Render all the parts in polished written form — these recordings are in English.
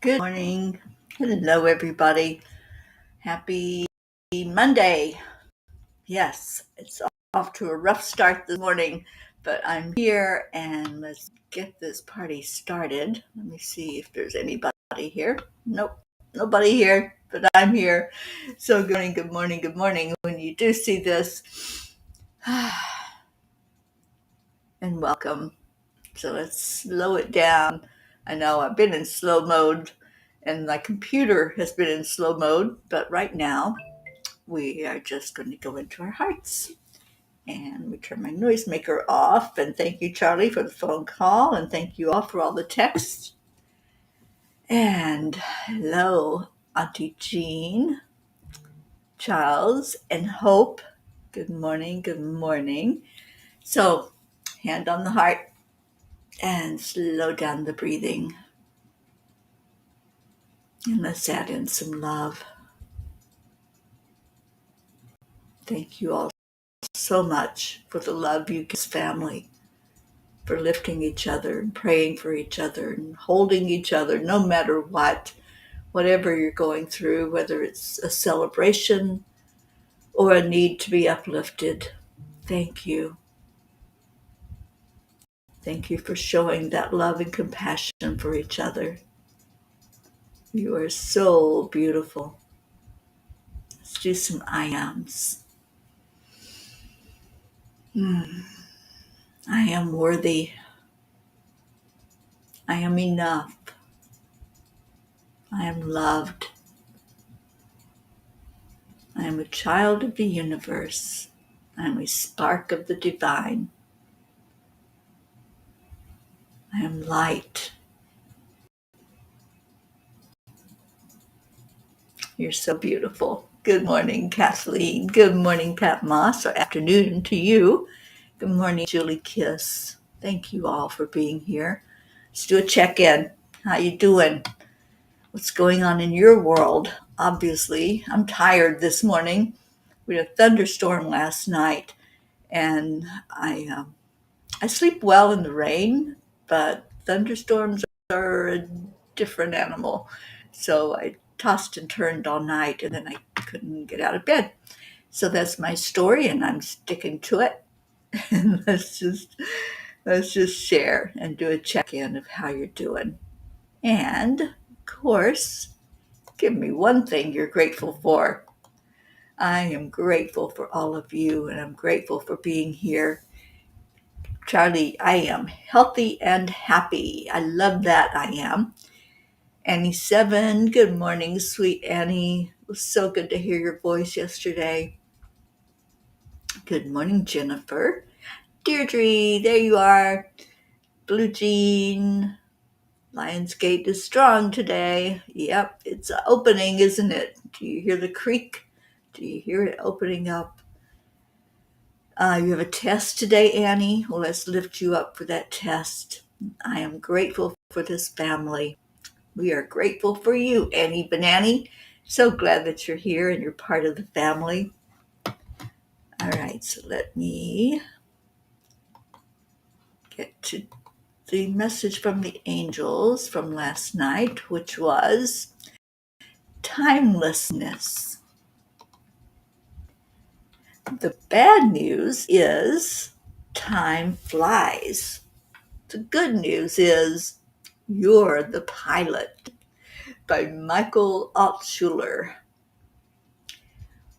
Good morning. Hello, everybody. Happy Monday. Yes, it's off to a rough start this morning, but I'm here and let's get this party started. Let me see if there's anybody here. Nope, nobody here, but I'm here. So, good morning, good morning, good morning. When you do see this, and welcome. So, let's slow it down. I know I've been in slow mode and my computer has been in slow mode, but right now we are just going to go into our hearts. And we turn my noisemaker off. And thank you, Charlie, for the phone call. And thank you all for all the texts. And hello, Auntie Jean, Charles, and Hope. Good morning, good morning. So, hand on the heart and slow down the breathing. And let's add in some love. Thank you all so much for the love you give family, for lifting each other and praying for each other and holding each other no matter what, whatever you're going through, whether it's a celebration or a need to be uplifted. Thank you. Thank you for showing that love and compassion for each other. You are so beautiful. Let's do some I ams. I am worthy. I am enough. I am loved. I am a child of the universe. I am a spark of the divine. I am light. You're so beautiful. Good morning, Kathleen. Good morning, Pat Moss, or afternoon to you. Good morning, Julie Kiss. Thank you all for being here. Let's do a check-in. How you doing? What's going on in your world? Obviously, I'm tired this morning. We had a thunderstorm last night, and I sleep well in the rain, but thunderstorms are a different animal. So I tossed and turned all night, and then I couldn't get out of bed. So that's my story, and I'm sticking to it. And let's just share and do a check-in of how you're doing. And of course, give me one thing you're grateful for. I am grateful for all of you, and I'm grateful for being here. Charlie, I am healthy and happy. I love that I am. Annie7, good morning, sweet Annie. It was so good to hear your voice yesterday. Good morning, Jennifer. Deirdre, there you are. Blue Jean. Lionsgate is strong today. Yep, it's opening, isn't it? Do you hear the creak? Do you hear it opening up? You have a test today, Annie. Well, let's lift you up for that test. I am grateful for this family. We are grateful for you, Annie Banani. So glad that you're here and you're part of the family. All right, so let me get to the message from the angels from last night, which was timelessness. The bad news is time flies. The good news is you're the pilot, by Michael Altshuler.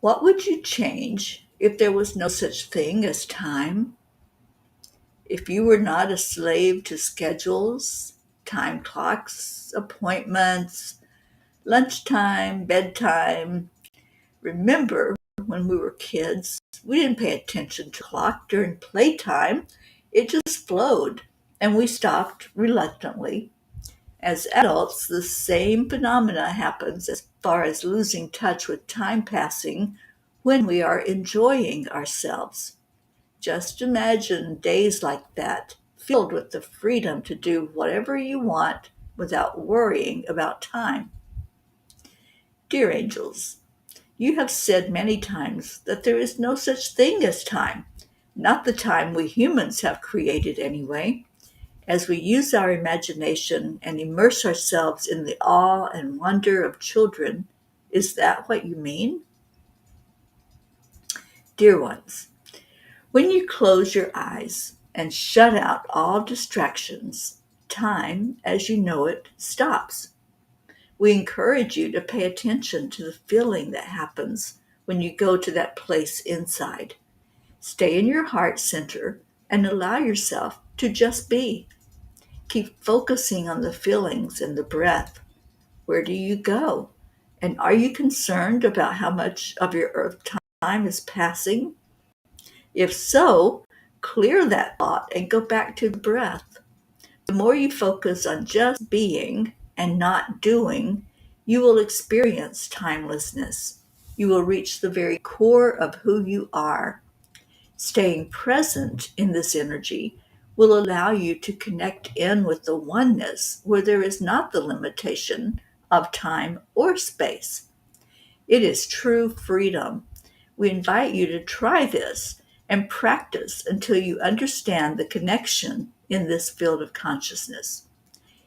What would you change if there was no such thing as time? If you were not a slave to schedules, time clocks, appointments, lunchtime, bedtime. Remember when we were kids, we didn't pay attention to the clock during playtime. It just flowed, and we stopped reluctantly. As adults, the same phenomena happens as far as losing touch with time passing when we are enjoying ourselves. Just imagine days like that, filled with the freedom to do whatever you want without worrying about time. Dear angels, you have said many times that there is no such thing as time, not the time we humans have created anyway. as we use our imagination and immerse ourselves in the awe and wonder of children. Is that what you mean? Dear ones, when you close your eyes and shut out all distractions, time, as you know it, stops. We encourage you to pay attention to the feeling that happens when you go to that place inside. Stay in your heart center and allow yourself to just be. Keep focusing on the feelings and the breath. Where do you go? And are you concerned about how much of your earth time is passing? If so, clear that thought and go back to the breath. The more you focus on just being and not doing, you will experience timelessness. You will reach the very core of who you are. Staying present in this energy will allow you to connect in with the oneness where there is not the limitation of time or space. It is true freedom. We invite you to try this and practice until you understand the connection in this field of consciousness.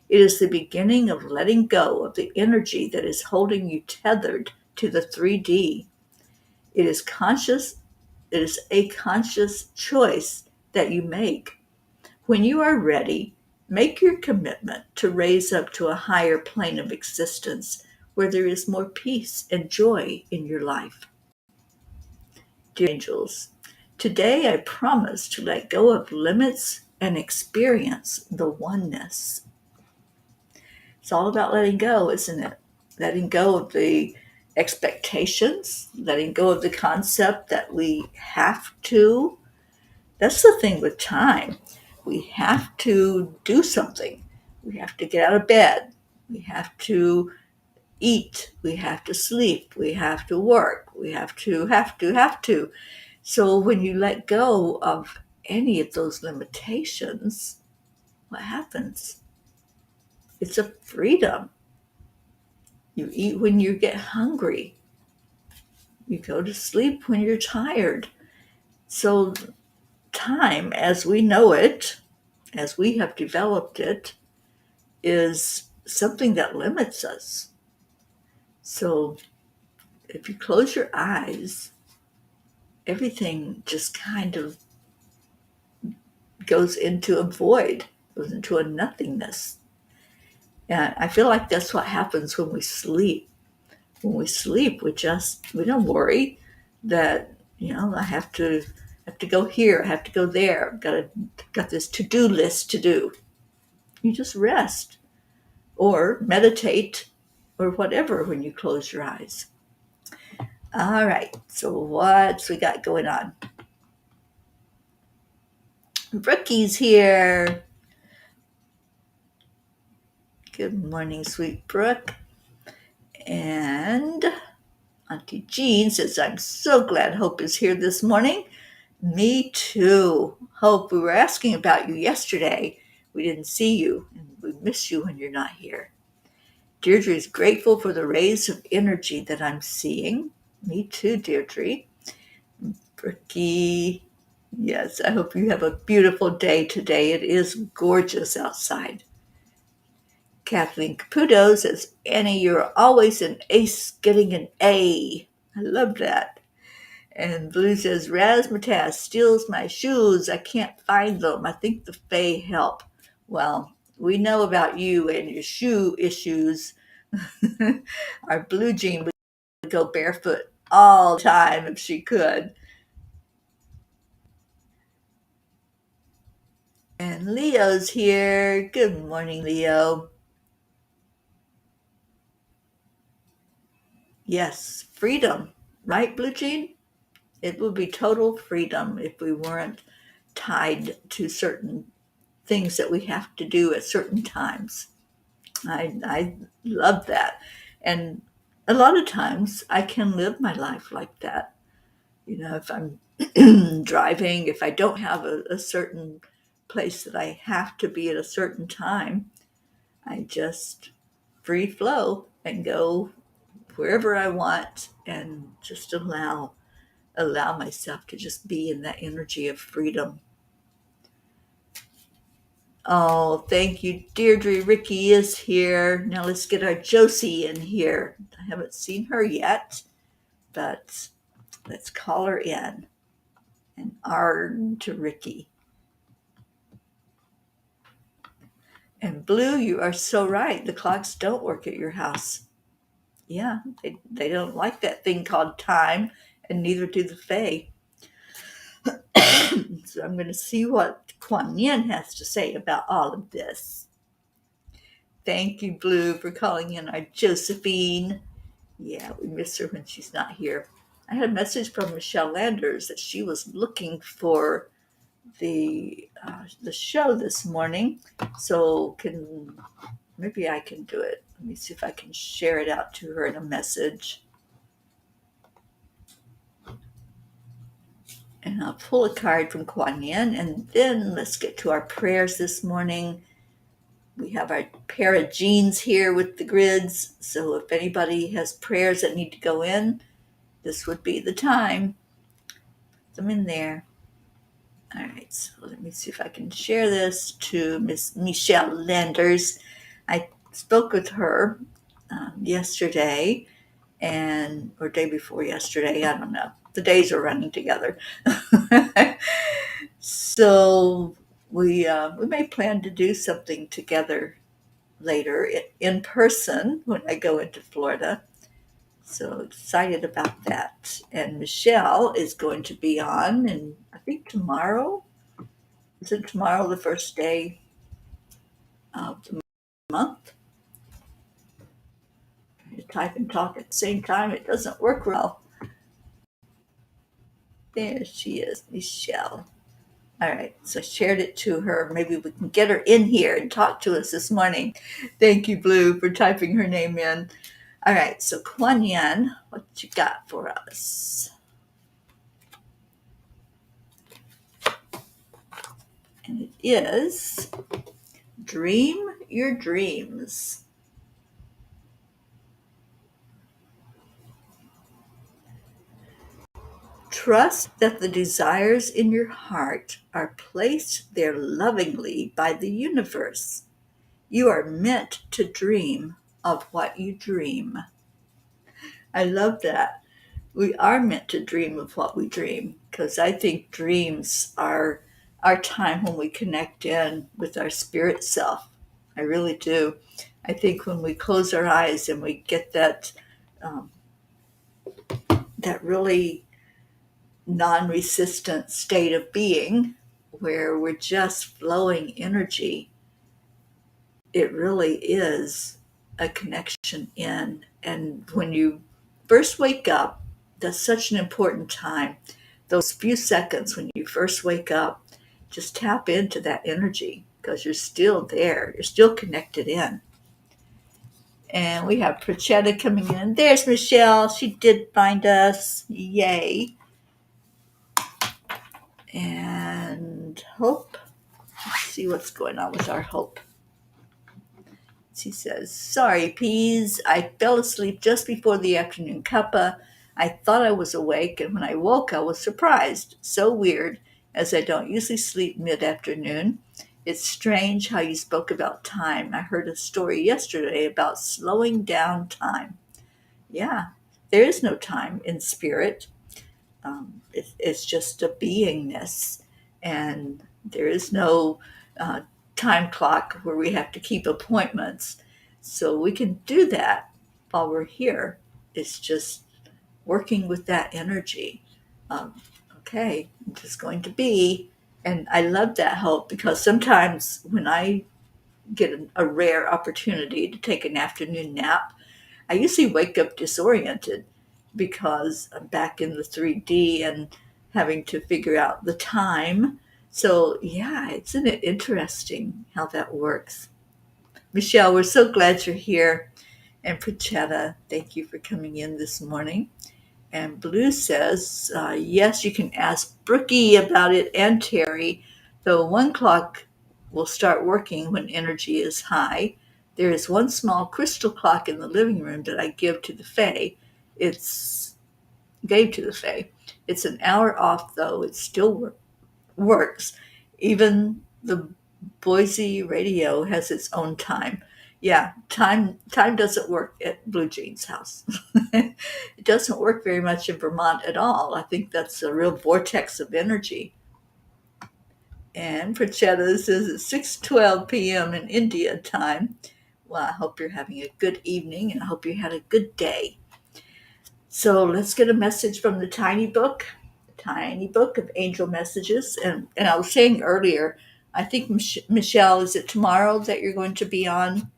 It is the beginning of letting go of the energy that is holding you tethered to the 3D. It is conscious, it is a conscious choice that you make. When you are ready, make your commitment to raise up to a higher plane of existence where there is more peace and joy in your life. Dear angels, today I promise to let go of limits and experience the oneness. It's all about letting go, isn't it? Letting go of the expectations, letting go of the concept that we have to. That's the thing with time. We have to do something. We have to get out of bed. We have to eat. We have to sleep. We have to work. We have to. So when you let go of any of those limitations, what happens? It's a freedom. You eat when you get hungry. You go to sleep when you're tired. So time, as we know it, as we have developed it, is something that limits us. So if you close your eyes, everything just kind of goes into a void, goes into a nothingness. And I feel like that's what happens when we sleep. When we sleep, we don't worry that, I have to go here, I have to go there, got this to-do list to do. You just rest or meditate or whatever when you close your eyes. All right, so what's we got going on? Brookie's here. Good morning, sweet Brooke. And Auntie Jean says, I'm so glad Hope is here this morning. Me too. Hope, we were asking about you yesterday. We didn't see you, and we miss you when you're not here. Deirdre is grateful for the rays of energy that I'm seeing. Me too, Deirdre. Brookie, yes, I hope you have a beautiful day today. It is gorgeous outside. Kathleen Caputo says, Annie, you're always an ace getting an A. I love that. And Blue says, Razzmatazz steals my shoes. I can't find them. I think the Fae help. Well, we know about you and your shoe issues. Our Blue Jean would go barefoot all the time if she could. And Leo's here. Good morning, Leo. Yes, freedom. Right, Blue Jean? It would be total freedom if we weren't tied to certain things that we have to do at certain times. I love that. And a lot of times I can live my life like that. If I'm driving, if I don't have a certain place that I have to be at a certain time, I just free flow and go wherever I want and just allow myself to just be in that energy of freedom. Oh, thank you, Deirdre. Ricky is here. Now let's get our Josie in here. I haven't seen her yet, but let's call her in. And R to Ricky. And Blue, you are so right. The clocks don't work at your house. Yeah, they don't like that thing called time, and neither do the Fae. So I'm going to see what Kuan Yin has to say about all of this. Thank you, Blue, for calling in our Josephine. Yeah, we miss her when she's not here. I had a message from Michelle Landers that she was looking for the show this morning. So maybe I can do it. Let me see if I can share it out to her in a message. And I'll pull a card from Kuan Yin, and then let's get to our prayers this morning. We have our pair of jeans here with the grids, so if anybody has prayers that need to go in, this would be the time. Put them in there. All right, so let me see if I can share this to Miss Michelle Landers. I spoke with her yesterday, or day before yesterday, I don't know. The days are running together. So we may plan to do something together later in person when I go into Florida. So excited about that. And Michelle is going to be on, and I think tomorrow. Is it tomorrow the first day of the month? You type and talk at the same time. It doesn't work well. There she is, Michelle. All right, so I shared it to her. Maybe we can get her in here and talk to us this morning. Thank you, Blue, for typing her name in. All right, so Kuan Yin, what you got for us? And it is dream your dreams. Trust that the desires in your heart are placed there lovingly by the universe. You are meant to dream of what you dream. I love that. We are meant to dream of what we dream because I think dreams are our time when we connect in with our spirit self. I really do. I think when we close our eyes and we get um, that really non-resistant state of being where we're just flowing energy, it really is a connection in. And when you first wake up, that's such an important time. Those few seconds when you first wake up, just tap into that energy because you're still there. You're still connected in. And we have Prachetta coming in. There's Michelle. She did find us. Yay. And Hope. Let's see what's going on with our Hope. She says, sorry, Peas. I fell asleep just before the afternoon cuppa. I thought I was awake, and when I woke, I was surprised. So weird, as I don't usually sleep mid-afternoon. It's strange how you spoke about time. I heard a story yesterday about slowing down time. Yeah, there is no time in spirit. It's just a beingness, and there is no uh, time clock where we have to keep appointments. So we can do that while we're here. It's just working with that energy. Um, okay, I'm just going to be. And I love that Hope because sometimes when I get a rare opportunity to take an afternoon nap, I usually wake up disoriented because I'm back in the 3D and having to figure out the time. So, yeah, isn't it interesting how that works? Michelle, we're so glad you're here. And Prachetta, thank you for coming in this morning. And Blue says, yes, you can ask Brookie about it and Terry, though one clock will start working when energy is high. There is one small crystal clock in the living room that I give to the Fae. It's gave to the Fae. It's an hour off, though. It still works. Even the Boise radio has its own time. Yeah, time doesn't work at Blue Jean's house. It doesn't work very much in Vermont at all. I think that's a real vortex of energy. And Prachetta says it's 6:12 p.m. in India time. Well, I hope you're having a good evening and I hope you had a good day. So let's get a message from the tiny book of angel messages. And I was saying earlier, I think, Michelle, is it tomorrow that you're going to be on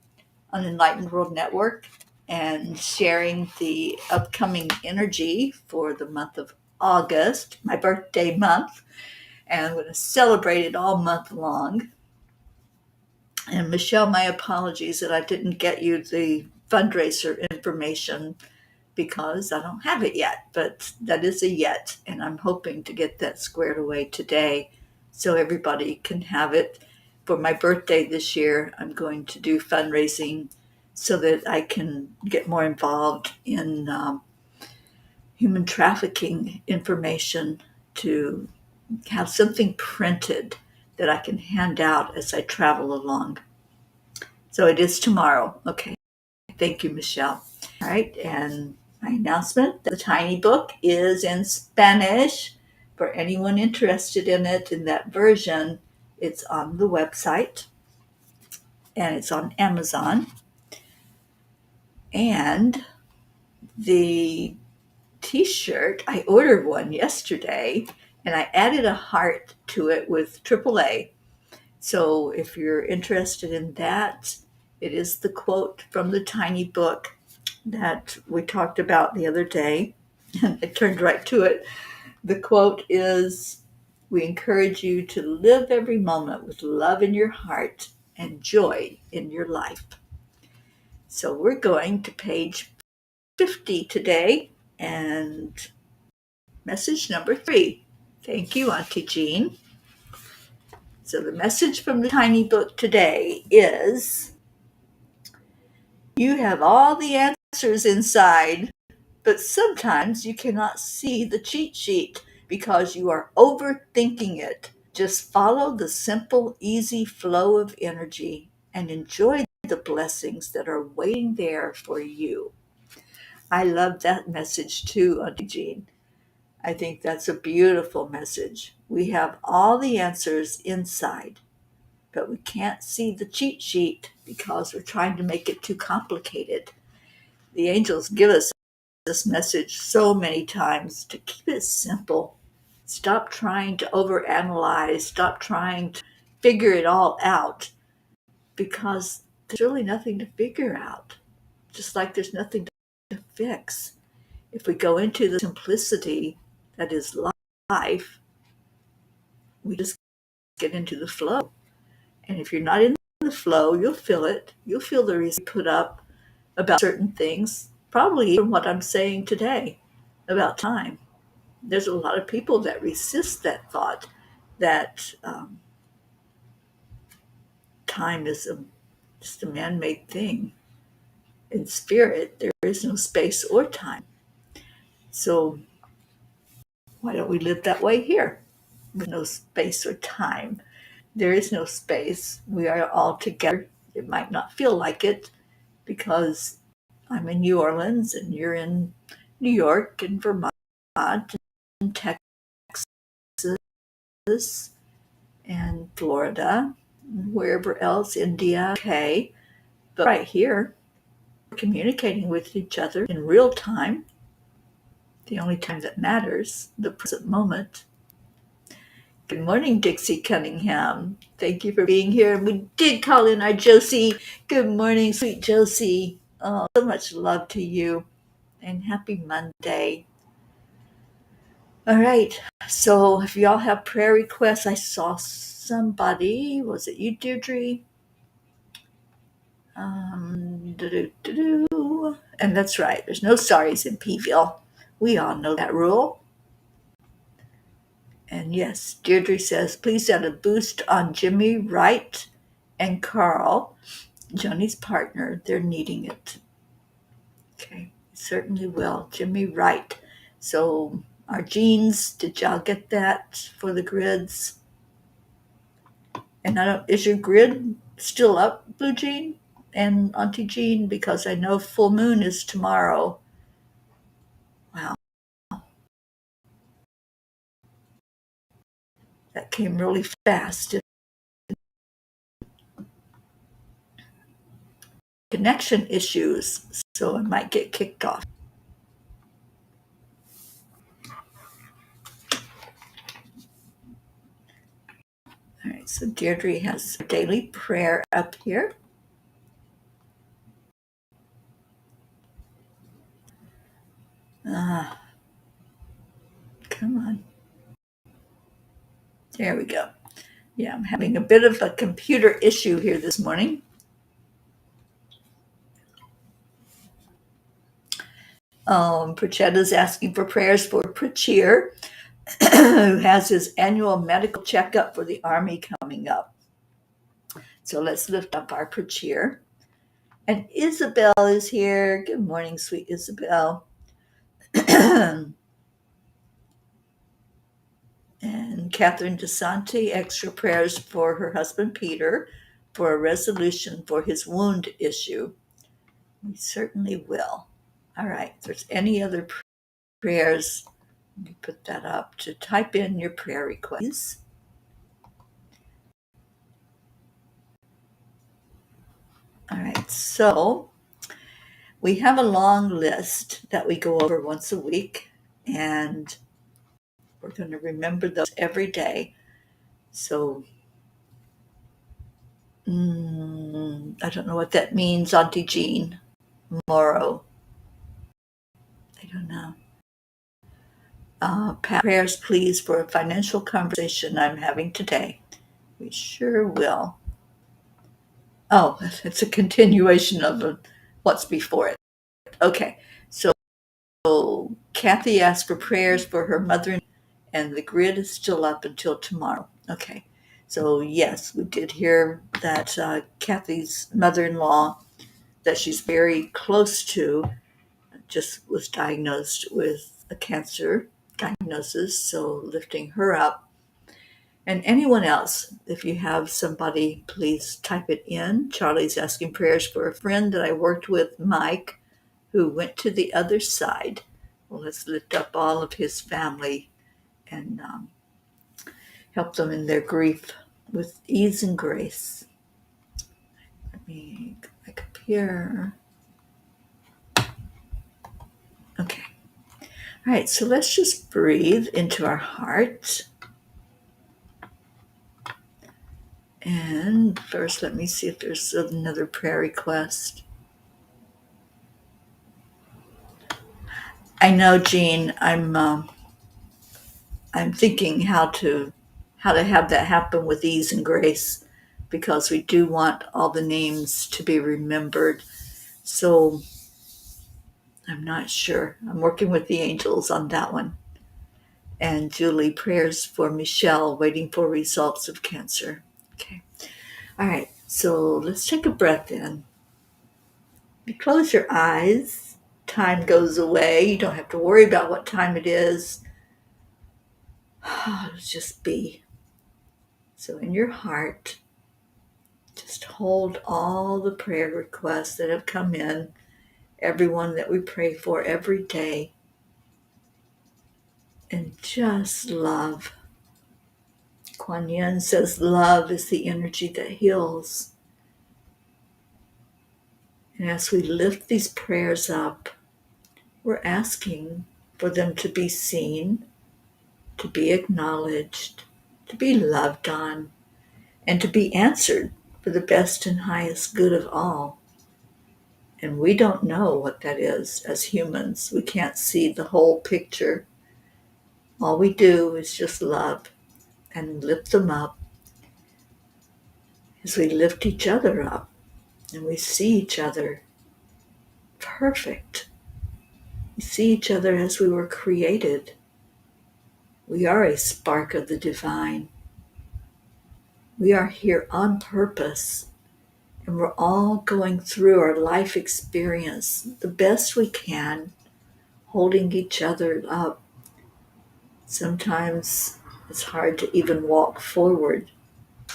Enlightened World Network and sharing the upcoming energy for the month of August, my birthday month, and I'm going to celebrate it all month long. And Michelle, my apologies that I didn't get you the fundraiser information because I don't have it yet, but that is a yet, and I'm hoping to get that squared away today so everybody can have it. For my birthday this year, I'm going to do fundraising so that I can get more involved in human trafficking information to have something printed that I can hand out as I travel along. So it is tomorrow. Okay. Thank you, Michelle. All right. And my announcement, the tiny book is in Spanish for anyone interested in it in that version. It's on the website and it's on Amazon. And the t-shirt, I ordered one yesterday and I added a heart to it with AAA. So if you're interested in that, it is the quote from the tiny book that we talked about the other day. And I turned right to it. The quote is, "We encourage you to live every moment with love in your heart and joy in your life." So we're going to page 50 today and message number 3. Thank you, Auntie Jean. So the message from the tiny book today is, you have all the answers inside, but sometimes you cannot see the cheat sheet because you are overthinking it. Just follow the simple, easy flow of energy and enjoy the blessings that are waiting there for you. I love that message too, Auntie Jean. I think that's a beautiful message. We have all the answers inside, but we can't see the cheat sheet because we're trying to make it too complicated. The angels give us this message so many times to keep it simple. Stop trying to overanalyze, stop trying to figure it all out because there's really nothing to figure out, just like there's nothing to fix. If we go into the simplicity that is life, we just get into the flow. And if you're not in the flow, you'll feel it. You'll feel the reason put up about certain things, probably even what I'm saying today about time. There's a lot of people that resist that thought that time is just a man-made thing. In spirit, there is no space or time. So why don't we live that way here? With no space or time. There is no space. We are all together. It might not feel like it because I'm in New Orleans and you're in New York and Vermont and Texas and Florida, and wherever else, India, UK. But right here, we're communicating with each other in real time, the only time that matters, the present moment. Good morning, Dixie Cunningham. Thank you for being here. And we did call in our Josie. Good morning, sweet Josie. Oh, so much love to you. And happy Monday. All right. So if y'all have prayer requests, I saw somebody. Was it you, Deirdre? And that's right. There's no sorries in Pville. We all know that rule. And yes, Deirdre says, please add a boost on Jimmy Wright and Carl, Johnny's partner. They're needing it. Okay, certainly will. Jimmy Wright. So our genes, did y'all get that for the grids? And I don't, is your grid still up, Blue Jean and Auntie Jean? Because I know full moon is tomorrow. Wow, that came really fast. Connection issues, so I might get kicked off. All right, so Deirdre has her daily prayer up here. Ah, come on. There we go. Yeah, I'm having a bit of a computer issue here this morning. Prachetta's asking for prayers for Prachir, who has his annual medical checkup for the Army coming up. So let's lift up our Prachir. And Isabel is here. Good morning, sweet Isabel. And Catherine DeSanti, extra prayers for her husband Peter for a resolution for his wound issue. We certainly will. All right, if there's any other prayers, let me put that up to type in your prayer requests. All right, so we have a long list that we go over once a week, and we're going to remember those every day. So, I don't know what that means, Auntie Jean. Morrow. I don't know. Prayers, please, for a financial conversation I'm having today. We sure will. Oh, it's a continuation of what's before it. Okay, so Kathy asked for prayers for her mother, and the grid is still up until tomorrow. Okay, so yes, we did hear that Kathy's mother-in-law, that she's very close to, just was diagnosed with a cancer diagnosis, so lifting her up. And anyone else, if you have somebody, please type it in. Charlie's asking prayers for a friend that I worked with, Mike, who went to the other side. Well, let's lift up all of his family and help them in their grief with ease and grace. Let me go back up here. Okay. All right, so let's just breathe into our heart. And first, let me see if there's another prayer request. I know, Jean, I'm thinking how to have that happen with ease and grace, because we do want all the names to be remembered. So I'm not sure. I'm working with the angels on that one. And Julie, prayers for Michelle, waiting for results of cancer. Okay. All right. So let's take a breath in. You close your eyes. Time goes away. You don't have to worry about what time it is. Just be. So in your heart, just hold all the prayer requests that have come in, everyone that we pray for every day, and just love. Kuan Yin says love is the energy that heals. And as we lift these prayers up, we're asking for them to be seen, to be acknowledged, to be loved on, and to be answered for the best and highest good of all. And we don't know what that is as humans. We can't see the whole picture. All we do is just love and lift them up as we lift each other up and we see each other perfect. We see each other as we were created. We are a spark of the divine. We are here on purpose, and we're all going through our life experience the best we can, holding each other up. Sometimes it's hard to even walk forward.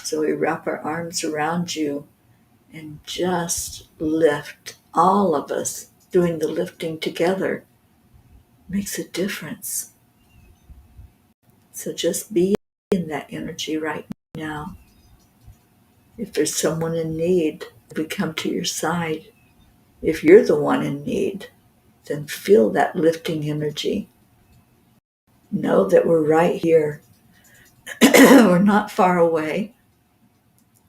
So we wrap our arms around you and just lift. All of us doing the lifting together makes a difference. So just be in that energy right now. If there's someone in need, we come to your side. If you're the one in need, then feel that lifting energy. Know that we're right here. We're not far away.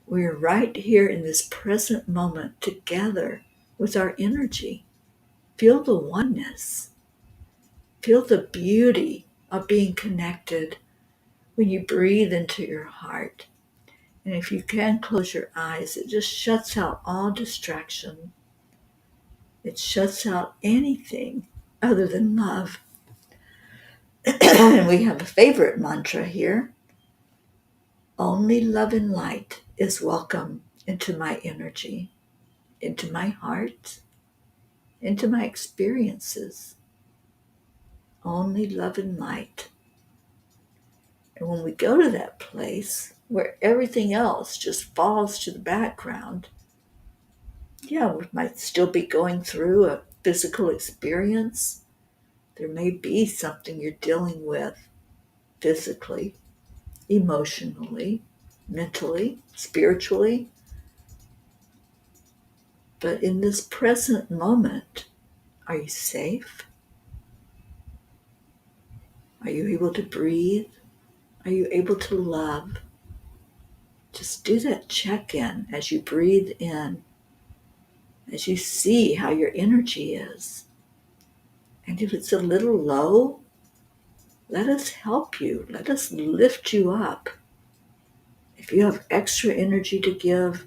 We're right here in this present moment together with our energy. Feel the oneness. Feel the beauty of being connected when you breathe into your heart. And if you can close your eyes, it just shuts out all distraction. It shuts out anything other than love. And we have a favorite mantra here. Only love and light is welcome into my energy, into my heart, into my experiences. Only love and light. And when we go to that place where everything else just falls to the background, yeah, we might still be going through a physical experience. There may be something you're dealing with physically, emotionally, mentally, spiritually. But in this present moment, are you safe? Are you able to breathe? Are you able to love? Just do that check-in as you breathe in, as you see how your energy is. And if it's a little low, let us help you. Let us lift you up. If you have extra energy to give,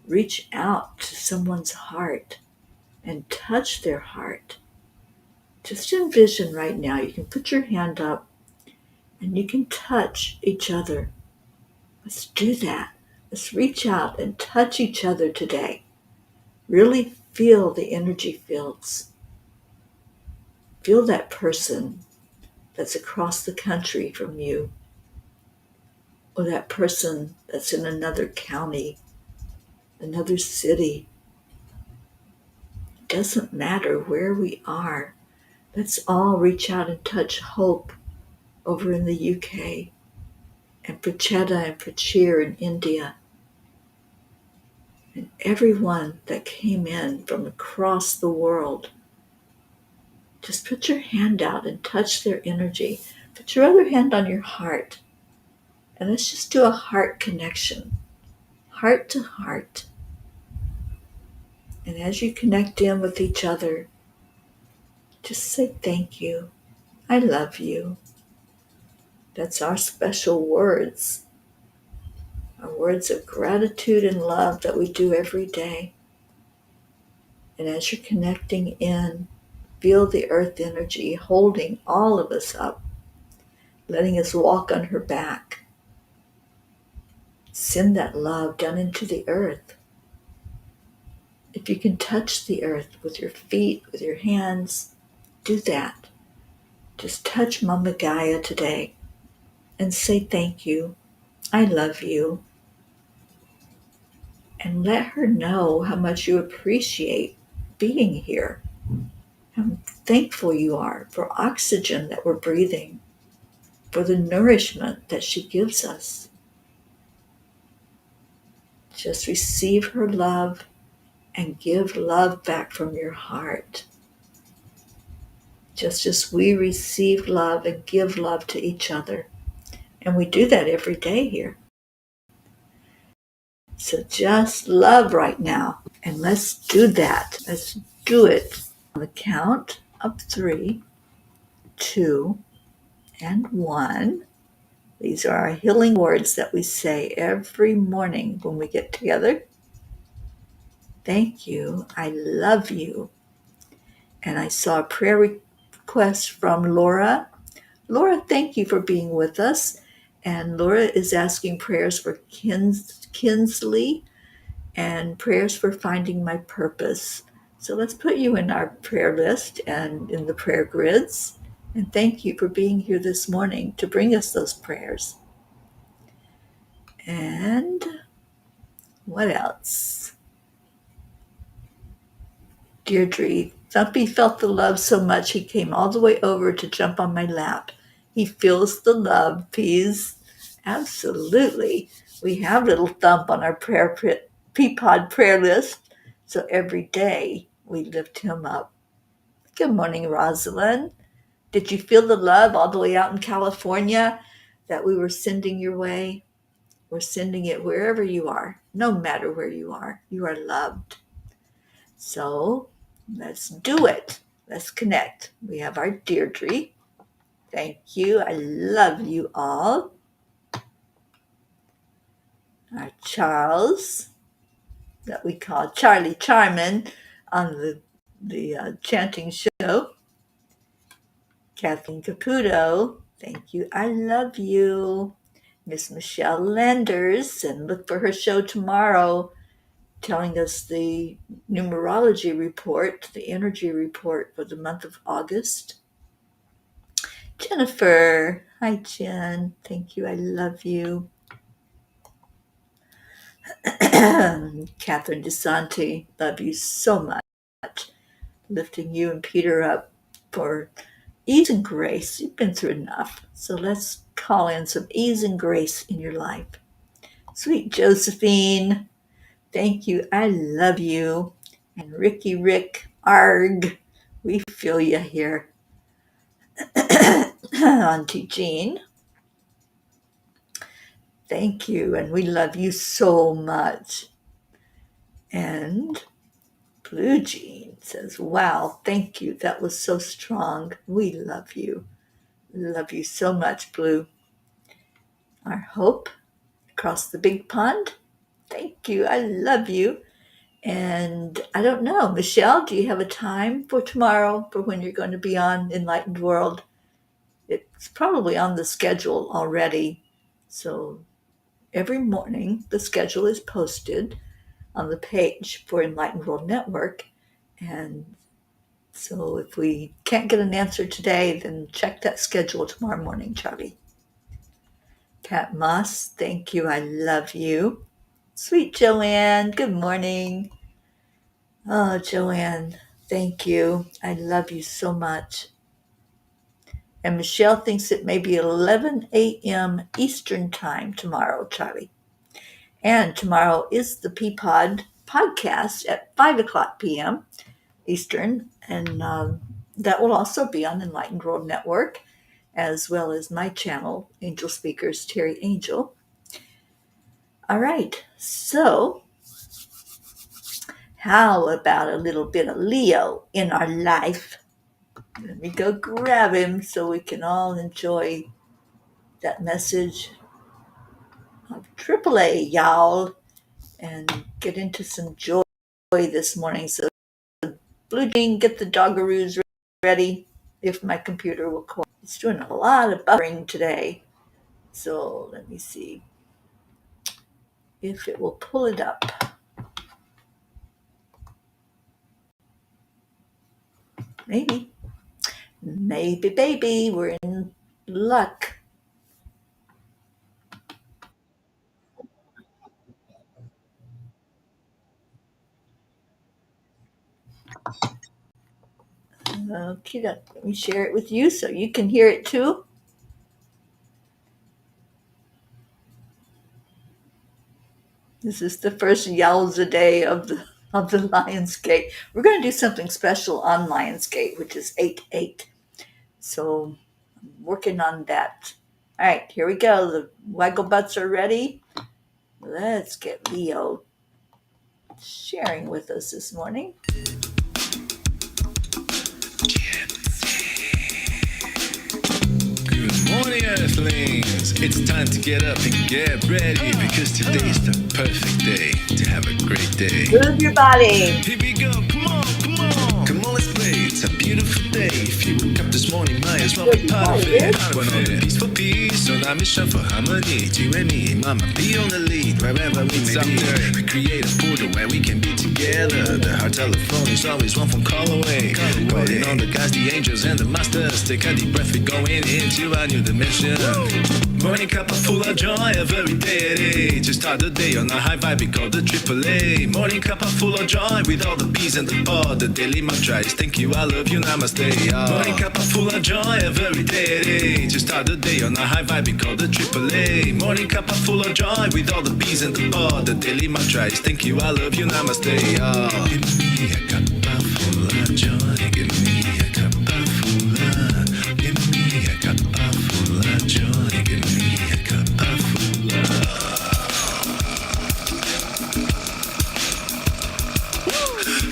reach out to someone's heart and touch their heart. Just envision right now, you can put your hand up and you can touch each other. Let's do that. Let's reach out and touch each other today. Really feel the energy fields. Feel that person that's across the country from you, or that person that's in another county, another city. It doesn't matter where we are. Let's all reach out and touch Hope over in the UK, and Pracheta and Prachir in India, and everyone that came in from across the world. Just put your hand out and touch their energy. Put your other hand on your heart. And let's just do a heart connection, heart to heart. And as you connect in with each other, just say thank you. I love you. That's our special words. Our words of gratitude and love that we do every day. And as you're connecting in, feel the earth energy holding all of us up, letting us walk on her back. Send that love down into the earth. If you can touch the earth with your feet, with your hands, do that. Just touch Mama Gaia today and say thank you. I love you. And let her know how much you appreciate being here. How thankful you are for oxygen that we're breathing, for the nourishment that she gives us. Just receive her love and give love back from your heart. Just as we receive love and give love to each other. And we do that every day here. So just love right now. And let's do that. Let's do it on the count of 3, 2, and 1. These are our healing words that we say every morning when we get together. Thank you. I love you. And I saw a prayer request from Laura. Laura, thank you for being with us. And Laura is asking prayers for Kinsley and prayers for finding my purpose. So let's put you in our prayer list and in the prayer grids. And thank you for being here this morning to bring us those prayers. And what else? Deirdre, Thumpy felt the love so much he came all the way over to jump on my lap. He feels the love, Peas. Absolutely. We have little Thump on our Peapod prayer list, so every day we lift him up. Good morning, Rosalind. Did you feel the love all the way out in California that we were sending your way? We're sending it wherever you are, no matter where you are. You are loved. So let's do it. Let's connect. We have our Deirdre. Thank you. I love you all. Our Charles, that we call Charlie Charmin on the chanting show. Kathleen Caputo, thank you. I love you. Miss Michelle Landers, and look for her show tomorrow, telling us the numerology report, the energy report for the month of August. Jennifer, hi Jen, thank you, I love you. Catherine DeSanti, love you so much. Lifting you and Peter up for ease and grace. You've been through enough, so let's call in some ease and grace in your life. Sweet Josephine, thank you, I love you. And Ricky Rick, arg, we feel you here. Auntie Jean, thank you, and we love you so much. And Blue Jean says, wow, thank you, that was so strong. We love you. Love you so much, Blue. Our Hope across the big pond, thank you, I love you. And I don't know, Michelle, do you have a time for tomorrow for when you're going to be on Enlightened World? It's probably on the schedule already. So every morning the schedule is posted on the page for Enlightened World Network. And so if we can't get an answer today, then check that schedule tomorrow morning, Charlie. Pat Moss, thank you. I love you. Sweet Joanne, good morning. Oh, Joanne, thank you. I love you so much. And Michelle thinks it may be 11 a.m. Eastern time tomorrow, Charlie. And tomorrow is the Peapod podcast at 5 o'clock p.m. Eastern. And that will also be on Enlightened World Network, as well as my channel, Angel Speakers, Teri Angel. All right, so how about a little bit of Leo in our life? Let me go grab him so we can all enjoy that message of AAA, y'all, and get into some joy this morning. So, Blue Jean, get the doggaroos ready if my computer will cooperate. It's doing a lot of buffering today. So, let me see if it will pull it up. Maybe, baby, we're in luck. Okay, let me share it with you so you can hear it too. This is the first Yowza day of the Lionsgate. We're going to do something special on Lionsgate, which is 8/8. So I'm working on that. All right, here we go. The waggle butts are ready. Let's get Leo sharing with us this morning. Good morning, Earthlings. It's time to get up and get ready because today's the perfect day to have a great day. Move your body. Here we go. Come on, come on. Come on, let's play. It's a beautiful day. If you woke up this morning, might as well be part of it. One on the peace for peace, on our mission for harmony. You and me, mama, be on the lead wherever we may be. We create a portal where we can be together. The heart telephone is always one phone call away. Calling on the guys, the angels, and the masters. Take a deep breath, we're going into a new dimension. Morning cuppa full of joy every day. Just start the day on a high vibe, we call the AAA. Morning cuppa full of joy with all the bees and the pod. The daily mantra is thank you, I love you, namaste. Morning cuppa full of joy every day. Just start the day on a high vibe, we call the AAA. Morning cuppa full of joy with all the bees and the pod. The daily mantra is thank you, I love you, namaste. Give me a cuppa full of joy. Give me a cuppa full of. Give me a cuppa full of joy. Give me a cuppa full of.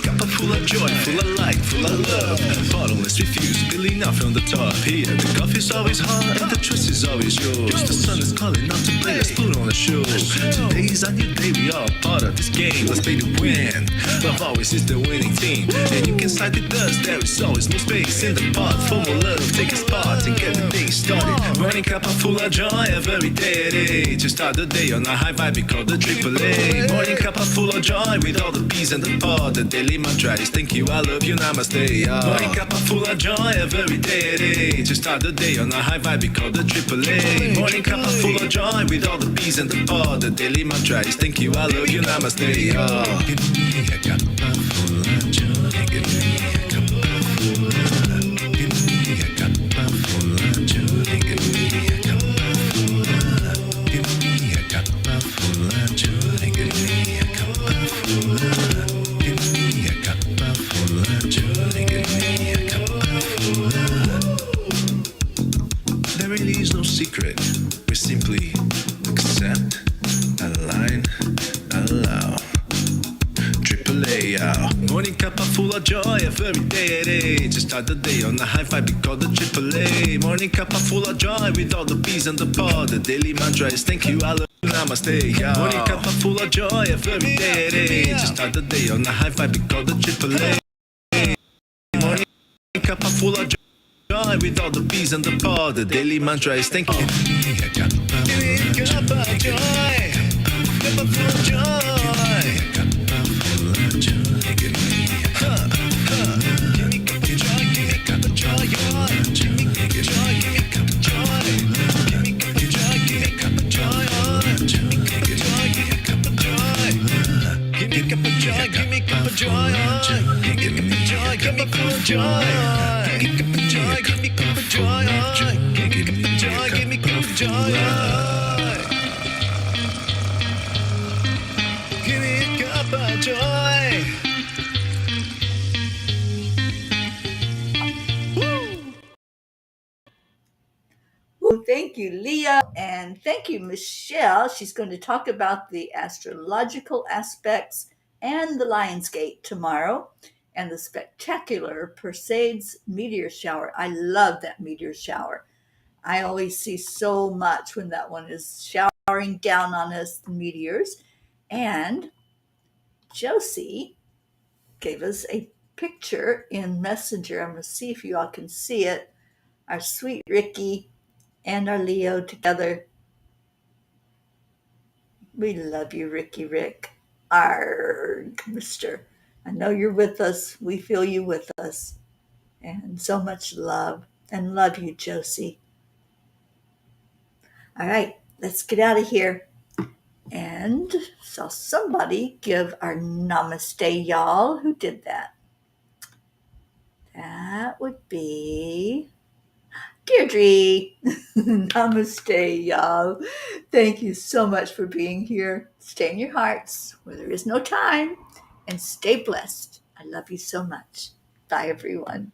Cuppa full of joy, full of light, full of love. Bottomless refuse, spilling out from the top. Here, the coffee's always hot and the trust is always yours. The sun is calling out to play, let's put on a show. Today's a new day, we are part of this game. Let's play to win. Love always is the winning team. And you can side with us, there is always no space in the pot. For more love, take a spot and get the day started. Morning cuppa full of joy every day. Just start the day on a high vibe, we call the AAA. Morning cuppa full of joy with all the bees and the pod. The daily mantra is thank you, I love you, namaste. Morning cuppa full of joy every day. Just start the day on a high vibe, we call the AAA. Morning cuppa full of joy with all the bees and the pod. The daily mantra is thank you, I love you, namaste. Give me a cuppa full of joy. Give me a cuppa full of. Give me a cuppa full of joy. Give me a cuppa full of. Give me a cuppa full of joy. Give me a cuppa full of. Give me a cuppa full of joy. Give me a cuppa full of. There really is no secret. We simply accept, align, allow. AAA, morning cuppa full of joy every day. Just start the day on a high vibe, we call the AAA. Morning cuppa full of joy with all the bees and the pod. The daily mantra is thank you, I love you, namaste. Morning cuppa full of joy every day. Just start the day on a high vibe, we call the AAA. Morning cuppa full of joy with all the bees and the pod. The daily mantra is thank you. Give me a cuppa full of joy. Cuppa full of joy. Well, thank you, Leah, and thank you, Michelle. She's going to talk about the astrological aspects and the Lionsgate tomorrow and the spectacular Perseids meteor shower. I love that meteor shower. I always see so much when that one is showering down on us, the meteors. And Josie gave us a picture in Messenger. I'm going to see if you all can see it. Our sweet Ricky and our Leo together. We love you, Ricky Rick. Arg, mister. I know you're with us. We feel you with us. And so much love. And love you, Josie. All right, let's get out of here. And saw somebody give our namaste, y'all. Who did that? That would be Deirdre. Namaste, y'all. Thank you so much for being here. Stay in your hearts where there is no time and stay blessed. I love you so much. Bye, everyone.